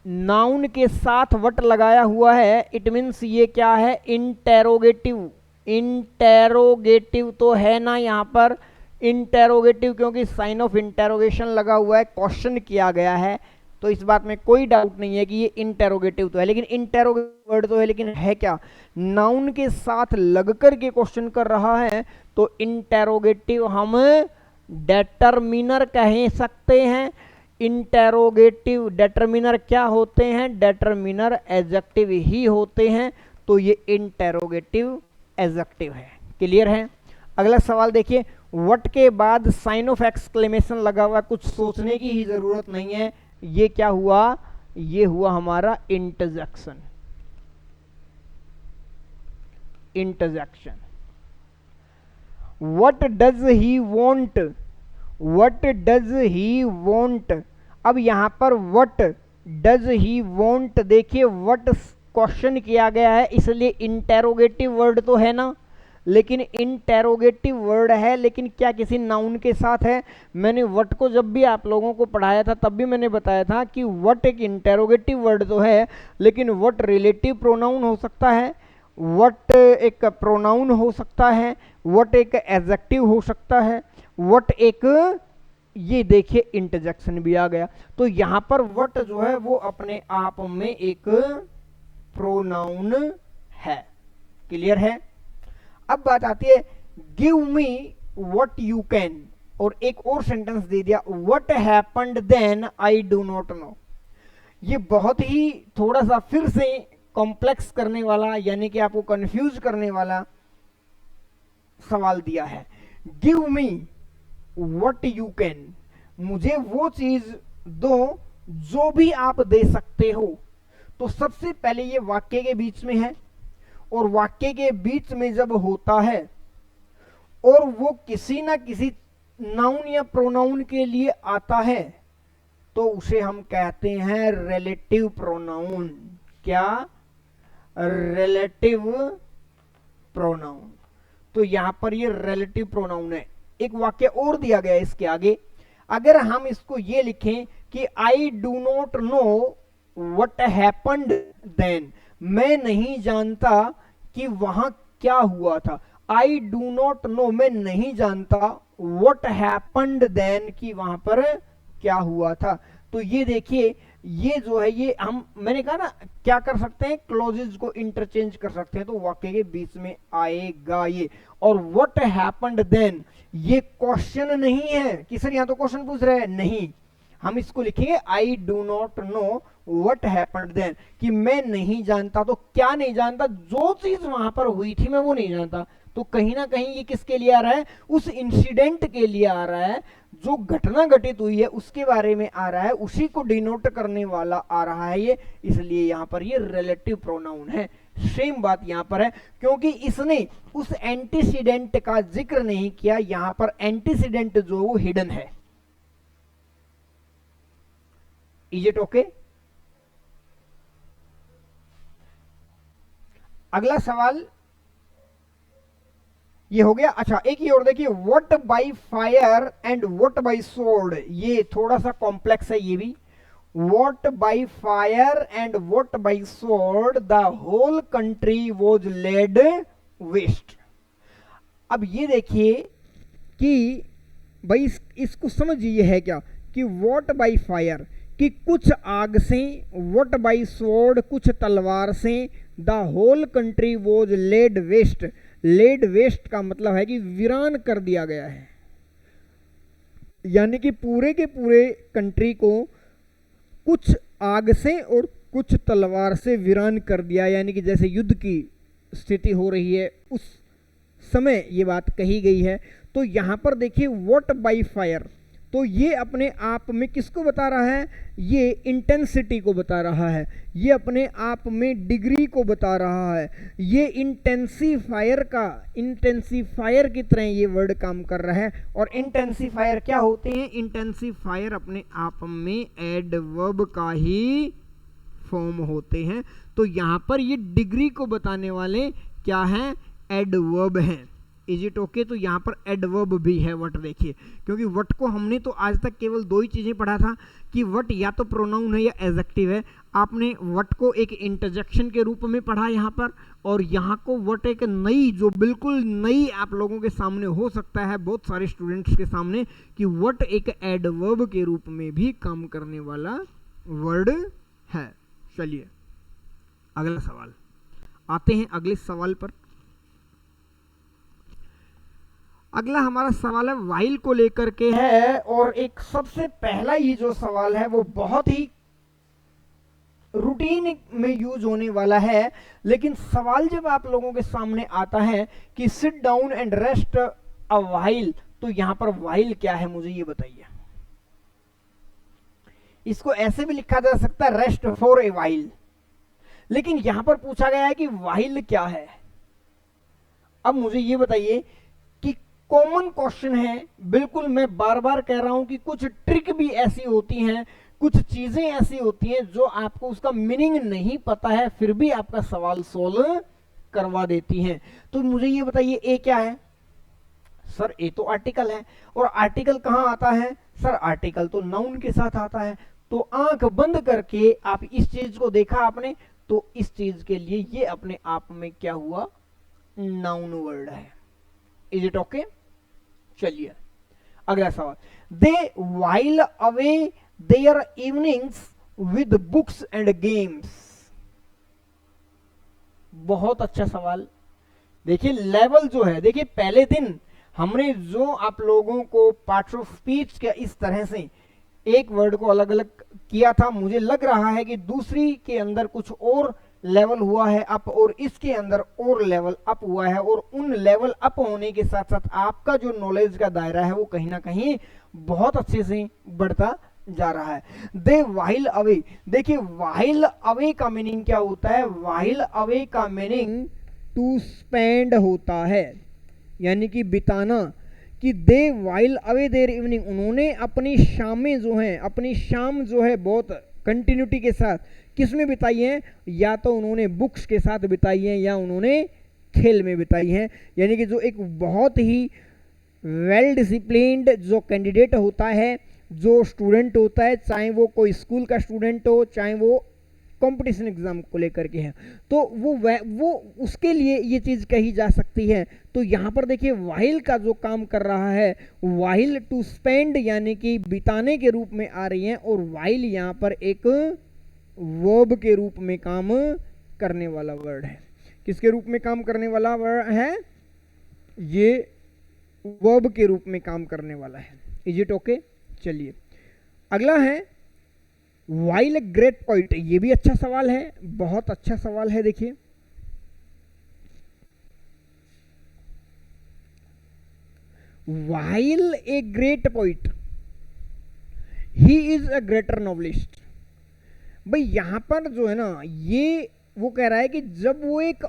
नाउन के साथ वट लगाया हुआ है, इट मीन्स ये क्या है, इंटेरोगेटिव। इंटेरोगेटिव तो है ना यहाँ पर, इंटेरोगेटिव, क्योंकि साइन ऑफ इंटेरोगेशन लगा हुआ है, क्वेश्चन किया गया है, तो इस बात में कोई डाउट नहीं है कि ये इंटेरोगेटिव तो है। लेकिन इंटेरोगेटिव वर्ड तो है, लेकिन है क्या, नाउन के साथ लगकर के क्वेश्चन कर रहा है, तो इंटेरोगेटिव हम डेटरमिनर कह सकते हैं। इंटेरोगेटिव डेटरमिनर क्या होते हैं, डेटरमिनर एडजेक्टिव ही होते हैं, तो ये इंटेरोगेटिव एडजेक्टिव है। क्लियर है। अगला सवाल देखिए, वट के बाद साइन ऑफ एक्सक्लेमेशन लगा हुआ, कुछ सोचने की ही जरूरत नहीं है। ये क्या हुआ, ये हुआ हमारा interjection. Interjection. What does he want, what does he want. अब यहां पर वट डज ही वॉन्ट, देखिए वट क्वेश्चन किया गया है इसलिए इंटेरोगेटिव वर्ड तो है ना, लेकिन इंटेरोगेटिव वर्ड है, लेकिन क्या किसी नाउन के साथ है? मैंने वट को जब भी आप लोगों को पढ़ाया था तब भी मैंने बताया था कि वट एक इंटेरोगेटिव वर्ड तो है, लेकिन वट रिलेटिव प्रोनाउन हो सकता है, वट एक प्रोनाउन हो सकता है, वट एक एडजेक्टिव हो सकता है, वट एक, ये देखिए इंटरजेक्शन भी आ गया। तो यहां पर वट जो है वो अपने आप में एक प्रोनाउन है। क्लियर है? अब बात आती है give me what you can, और एक और सेंटेंस दे दिया what happened then I do not know. ये बहुत ही थोड़ा सा फिर से कॉम्प्लेक्स करने वाला, यानी कि आपको कंफ्यूज करने वाला सवाल दिया है। Give me what you can, मुझे वो चीज दो जो भी आप दे सकते हो। तो सबसे पहले ये वाक्य के बीच में है, और वाक्य के बीच में जब होता है और वो किसी ना किसी नाउन या प्रोनाउन के लिए आता है तो उसे हम कहते हैं रिलेटिव प्रोनाउन। क्या? Relative pronoun. तो यहां पर ये रिलेटिव प्रोनाउन है। एक वाक्य और दिया गया है इसके आगे, अगर हम इसको ये लिखें कि I do not know what happened then, मैं नहीं जानता कि वहां क्या हुआ था। आई डू नॉट नो, मैं नहीं जानता, व्हाट हैपेंड देन, कि वहां पर क्या हुआ था। तो ये देखिए ये जो है ये हम, मैंने कहा ना क्या कर सकते हैं, क्लॉजेज को इंटरचेंज कर सकते हैं, तो वाक्य के बीच में आएगा ये। और व्हाट हैपेंड देन ये क्वेश्चन नहीं है कि सर यहां तो क्वेश्चन पूछ रहे हैं, नहीं, हम इसको लिखेंगे I do not know what happened then, कि मैं नहीं जानता। तो क्या नहीं जानता? जो चीज वहां पर हुई थी मैं वो नहीं जानता। तो कहीं ना कहीं ये किसके लिए आ रहा है? उस इंसिडेंट के लिए आ रहा है, जो घटना घटित हुई है उसके बारे में आ रहा है, उसी को डिनोट करने वाला आ रहा है ये, इसलिए यहां पर ये रिलेटिव प्रोनाउन है। सेम बात यहां पर है, क्योंकि इसने उस एंटीसीडेंट का जिक्र नहीं किया, यहां पर एंटीसीडेंट जो वो हिडन है। Is it okay? अगला सवाल ये हो गया। अच्छा एक ही और देखिए, what by fire and what by sword, ये थोड़ा सा कॉम्प्लेक्स है ये भी। What by fire and what by sword the whole country was laid waste. अब ये देखिए कि भाई इसको समझिए है क्या कि व्हाट बाय फायर कि कुछ आग से, व्हाट बाय स्वॉर्ड कुछ तलवार से, the whole country was laid waste. Laid waste का मतलब है कि वीरान कर दिया गया है, यानी कि पूरे के पूरे कंट्री को कुछ आग से और कुछ तलवार से वीरान कर दिया, यानी कि जैसे युद्ध की स्थिति हो रही है उस समय ये बात कही गई है। तो यहां पर देखिए व्हाट बाय फायर, तो ये अपने आप में किसको बता रहा है? ये इंटेंसिटी को बता रहा है, ये अपने आप में डिग्री को बता रहा है। ये इंटेंसीफायर का, इंटेंसीफायर की तरह ये वर्ड काम कर रहा है। और इंटेंसीफायर क्या होते हैं? इंटेंसीफायर अपने आप में एडवर्ब का ही फॉर्म होते हैं। तो यहां पर ये डिग्री को बताने वाले क्या हैं? एडवर्ब हैं। Is it okay? तो यहां पर एडवर्ब भी है वट, देखिए, क्योंकि वट को हमने तो आज तक केवल दो ही चीजें पढ़ा था कि वट या तो प्रोनाउन है या एडजेक्टिव है। आपने वट को एक इंटरजेक्शन के रूप में पढ़ा यहां पर, और यहां को वट एक नई, जो बिल्कुल नई आप लोगों के सामने हो सकता है, बहुत सारे स्टूडेंट्स के सामने, कि वट एक एडवर्ब के रूप में भी काम करने वाला वर्ड है। चलिए अगला सवाल, आते हैं अगले सवाल पर। अगला हमारा सवाल है व्हाइल को लेकर के है, और एक सबसे पहला ये जो सवाल है वो बहुत ही रूटीन में यूज होने वाला है। लेकिन सवाल जब आप लोगों के सामने आता है कि sit down and rest a while, तो यहां पर वाइल क्या है मुझे ये बताइए। इसको ऐसे भी लिखा जा सकता है रेस्ट फॉर ए वाइल, लेकिन यहां पर पूछा गया है कि वाइल क्या है। अब मुझे ये बताइए कि कॉमन क्वेश्चन है, बिल्कुल मैं बार बार कह रहा हूं कि कुछ ट्रिक भी ऐसी होती हैं, कुछ चीजें ऐसी होती हैं जो आपको उसका मीनिंग नहीं पता है फिर भी आपका सवाल सोल्व करवा देती हैं। तो मुझे ये बताइए ए क्या है? सर ए तो आर्टिकल है, और आर्टिकल कहां आता है? सर आर्टिकल तो नाउन के साथ आता है। तो आंख बंद करके आप इस चीज को देखा आपने, तो इस चीज के लिए ये अपने आप में क्या हुआ? नाउन वर्ड है। Is it okay? चलिए अगला सवाल। They while away their evenings with books and games. बहुत अच्छा सवाल। देखिए लेवल जो है, देखिए पहले दिन हमने जो आप लोगों को पार्ट्स ऑफ स्पीच के इस तरह से एक वर्ड को अलग अलग किया था, मुझे लग रहा है कि दूसरी के अंदर कुछ और लेवल हुआ है अप, और इसके अंदर और लेवल अप हुआ है, और उन लेवल अप होने के साथ साथ आपका जो नॉलेज का दायरा है वो कहीं ना कहीं बहुत अच्छे से बढ़ता जा रहा है। दे वाइल अवे, देखिए वाइल अवे का मीनिंग क्या होता है? वाइल अवे का मीनिंग टू स्पेंड होता है, यानी कि बिताना। कि दे वाइल अवे देयर इवनिंग, उन्होंने अपनी शामें जो हैं, अपनी शाम जो है बहुत कंटिन्यूटी के साथ किस में बिताई है? या तो उन्होंने बुक्स के साथ बिताई है या उन्होंने खेल में बिताई है। यानी कि जो एक बहुत ही वेल डिसिप्लिन्ड जो कैंडिडेट होता है, जो स्टूडेंट होता है, चाहे वो कोई स्कूल का स्टूडेंट हो, चाहे वो कंपटीशन एग्जाम को लेकर के है, तो वो उसके लिए ये चीज कही जा सकती है। तो यहां पर देखिए वाइल का जो काम कर रहा है, वाइल टू स्पेंड यानी कि बिताने के रूप में आ रही है, और वाइल यहां पर एक वर्ब के रूप में काम करने वाला वर्ड है। किसके रूप में काम करने वाला वर्ड है? ये वर्ब के रूप में काम करने वाला है। Is it okay? चलिए अगला है वाइल ए ग्रेट पॉइंट। ये भी अच्छा सवाल है, बहुत अच्छा सवाल है। देखिए while a great point he is a greater novelist. भाई यहां पर जो है ना, ये वो कह रहा है कि जब वो एक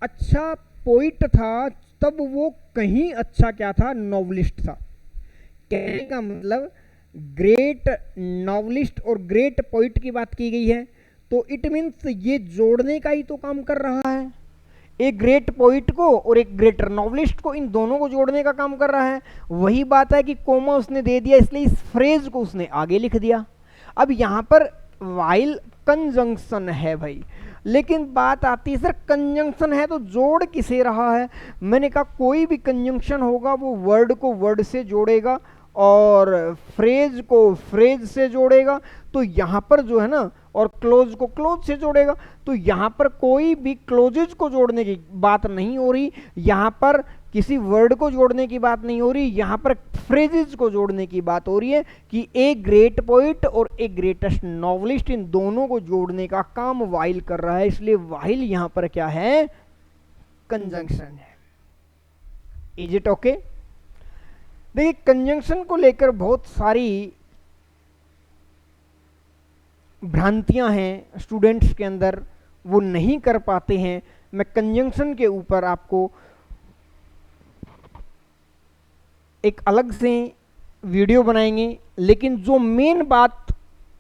अच्छा पोइट था तब वो कहीं अच्छा क्या था? नॉवलिस्ट था। कहने का मतलब ग्रेट नॉवलिस्ट और ग्रेट पोइट की बात की गई है, तो इट मीन्स ये जोड़ने का ही तो काम कर रहा है। एक ग्रेट पोइट को और एक ग्रेटर नॉवलिस्ट को, इन दोनों को जोड़ने का काम कर रहा है। वही बात है कि कोमा उसने दे दिया, इसलिए इस फ्रेज को उसने आगे लिख दिया। अब यहां पर वाइल कंजंक्शन है भाई, लेकिन बात आती है सर कंजंक्शन है तो जोड़ किसे रहा है? मैंने कहा कोई भी कंजंक्शन होगा वो वर्ड को वर्ड से जोड़ेगा और फ्रेज को फ्रेज से जोड़ेगा। तो यहां पर जो है ना, और क्लोज को क्लोज से जोड़ेगा। तो यहां पर कोई भी क्लोजेज को जोड़ने की बात नहीं हो रही, यहां पर किसी वर्ड को जोड़ने की बात नहीं हो रही, यहां पर फ्रेजेस को जोड़ने की बात हो रही है कि एक ग्रेट पोइट और एक ग्रेटेस्ट नॉवलिस्ट, इन दोनों को जोड़ने का काम वाइल कर रहा है। इसलिए वाइल यहां पर क्या है? कंजंक्शन है। Is it okay? देखिए कंजंक्शन को लेकर बहुत सारी भ्रांतियां हैं स्टूडेंट्स के अंदर, वो नहीं कर पाते हैं। मैं कंजंक्शन के ऊपर आपको एक अलग से वीडियो बनाएंगे, लेकिन जो मेन बात,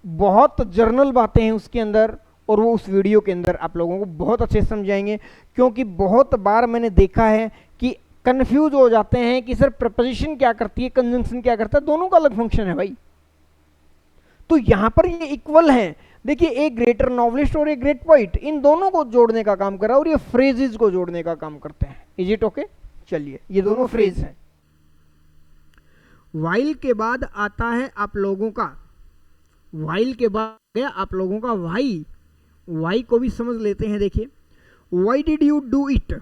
बहुत जर्नल बातें हैं उसके अंदर, और वो उस वीडियो के अंदर आप लोगों को बहुत अच्छे से समझाएंगे। क्योंकि बहुत बार मैंने देखा है कि कंफ्यूज हो जाते हैं कि सर प्रपोजिशन क्या करती है, कंजंक्शन क्या करता है, दोनों का अलग फंक्शन है भाई। तो यहां पर ये इक्वल है। देखिए एक ग्रेटर नॉवलिस्ट और एक ग्रेट पोइट, इन दोनों को जोड़ने का काम कर रहा है, और ये फ्रेजेस को जोड़ने का काम करते हैं। Is it okay? चलिए ये दोनों फ्रेज हैं। वाइल के बाद आता है आप लोगों का, वाइल के बाद गया आप लोगों का वाई। वाई को भी समझ लेते हैं। देखिए why did you do it,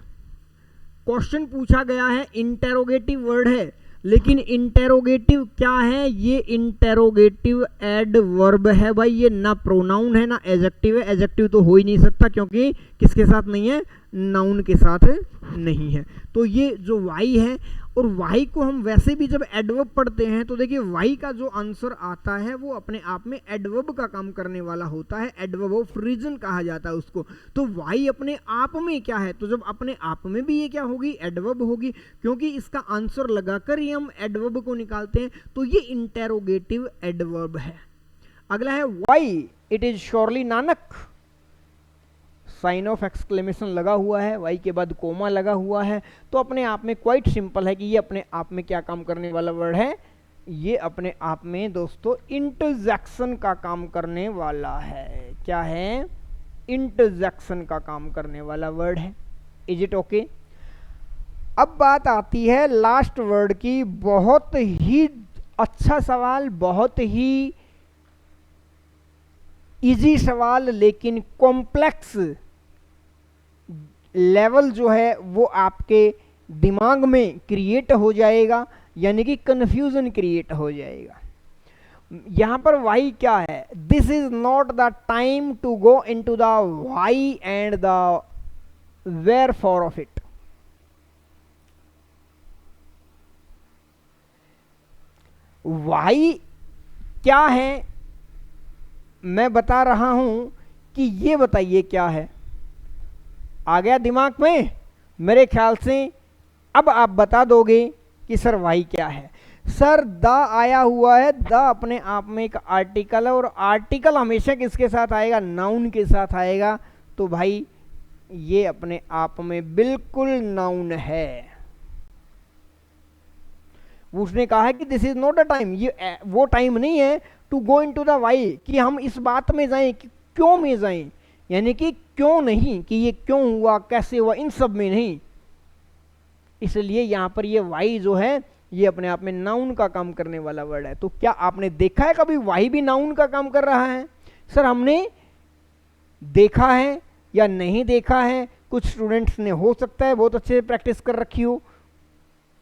question पूछा गया है, इंटेरोगेटिव वर्ड है, लेकिन इंटेरोगेटिव क्या है? ये इंटेरोगेटिव एडवर्ब है भाई, ये ना प्रोनाउन है ना एडजेक्टिव है। एडजेक्टिव तो हो ही नहीं सकता क्योंकि किसके साथ नहीं है? नाउन के साथ नहीं है। तो ये जो वाई है, और वाई को हम वैसे भी जब एडवर्ब पढ़ते हैं तो देखिए वाई का जो आंसर आता है वो अपने आप में एडवर्ब का काम करने वाला होता है, एडवर्ब ऑफ रीजन कहा जाता है उसको। तो वाई अपने आप में क्या है, तो जब अपने आप में भी ये क्या होगी, एडवर्ब होगी, क्योंकि इसका आंसर लगाकर ही हम एडवर्ब को निकालते हैं, तो ये इंटेरोगेटिव एडवर्ब है। अगला है वाई इट इज श्योरली नानक, साइन ऑफ एक्सक्लेमेशन लगा हुआ है, वाई के बाद कोमा लगा हुआ है, तो अपने आप में क्वाइट सिंपल है कि ये अपने आप में क्या काम करने वाला वर्ड है, ये अपने आप में दोस्तों इंटरजेक्शन का काम करने वाला है। क्या है, इंटरजेक्शन का काम करने वाला वर्ड है। Is it okay? अब बात आती है लास्ट वर्ड की, बहुत ही अच्छा सवाल, बहुत ही इजी सवाल, लेकिन कॉम्प्लेक्स लेवल जो है वो आपके दिमाग में क्रिएट हो जाएगा, यानी कि कंफ्यूजन क्रिएट हो जाएगा। यहां पर वाई क्या है, this is not the time to go into the why and the wherefore of it. Why क्या है मैं बता रहा हूं कि ये बताइए क्या है। आ गया दिमाग में? मेरे ख्याल से अब आप बता दोगे कि सर वाई क्या है। सर द आया हुआ है, द अपने आप में एक आर्टिकल है, और आर्टिकल हमेशा किसके साथ आएगा, नाउन के साथ आएगा। तो भाई ये अपने आप में बिल्कुल नाउन है। उसने कहा है कि this is not a time, ये वो टाइम नहीं है to go into the why, कि हम इस बात में जाएं कि क्यों में जाएं, यानी कि क्यों नहीं, कि ये क्यों हुआ, कैसे हुआ, इन सब में नहीं। इसलिए यहां पर ये वाई जो है ये अपने आप में नाउन का काम करने वाला वर्ड है। तो क्या आपने देखा है कभी वाई भी नाउन का काम कर रहा है? सर हमने देखा है या नहीं देखा है? कुछ स्टूडेंट्स ने हो सकता है बहुत अच्छे से प्रैक्टिस कर रखी हो,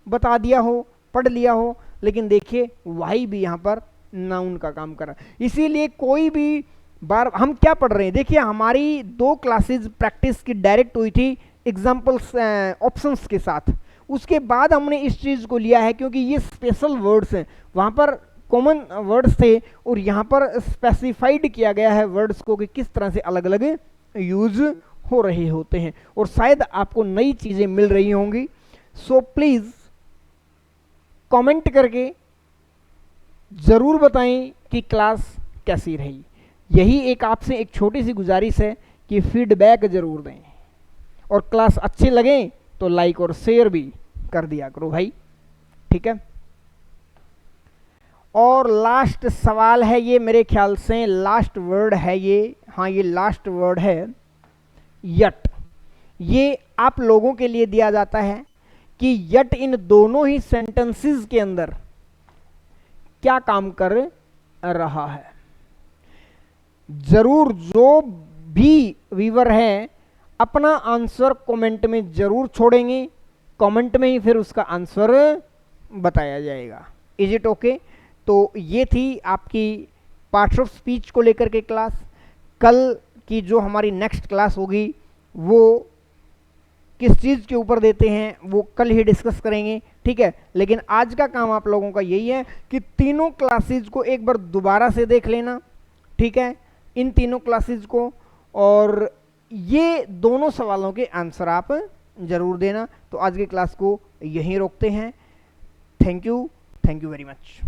बता दिया हो, पढ़ लिया हो, लेकिन देखिए वाई भी यहां पर नाउन का काम कर रहा है। इसीलिए कोई भी बार हम क्या पढ़ रहे हैं, देखिए हमारी 2 क्लासेस प्रैक्टिस की डायरेक्ट हुई थी एग्जाम्पल्स ऑप्शंस के साथ, उसके बाद हमने इस चीज को लिया है क्योंकि ये स्पेशल वर्ड्स हैं, वहां पर कॉमन वर्ड्स थे और यहाँ पर स्पेसिफाइड किया गया है वर्ड्स को कि किस तरह से अलग अलग यूज हो रहे होते हैं, और शायद आपको नई चीजें मिल रही होंगी। सो प्लीज कमेंट करके जरूर बताएं कि क्लास कैसी रही। यही एक आपसे एक छोटी सी गुजारिश है कि फीडबैक जरूर दें, और क्लास अच्छे लगे तो लाइक और शेयर भी कर दिया करो भाई, ठीक है। और लास्ट सवाल है ये, मेरे ख्याल से लास्ट वर्ड है ये, हाँ ये लास्ट वर्ड है यट। ये आप लोगों के लिए दिया जाता है कि यट इन दोनों ही सेंटेंसेस के अंदर क्या काम कर रहा है। जरूर जो भी व्यूअर है अपना आंसर कमेंट में जरूर छोड़ेंगे, कमेंट में ही फिर उसका आंसर बताया जाएगा। Is it okay? तो ये थी आपकी पार्ट्स ऑफ स्पीच को लेकर के क्लास। कल की जो हमारी नेक्स्ट क्लास होगी वो किस चीज़ के ऊपर देते हैं वो कल ही डिस्कस करेंगे, ठीक है। लेकिन आज का काम आप लोगों का यही है कि तीनों क्लासेज को एक बार दोबारा से देख लेना, ठीक है, इन तीनों क्लासेज को, और ये दोनों सवालों के आंसर आप जरूर देना। तो आज की क्लास को यहीं रोकते हैं। Thank you very much.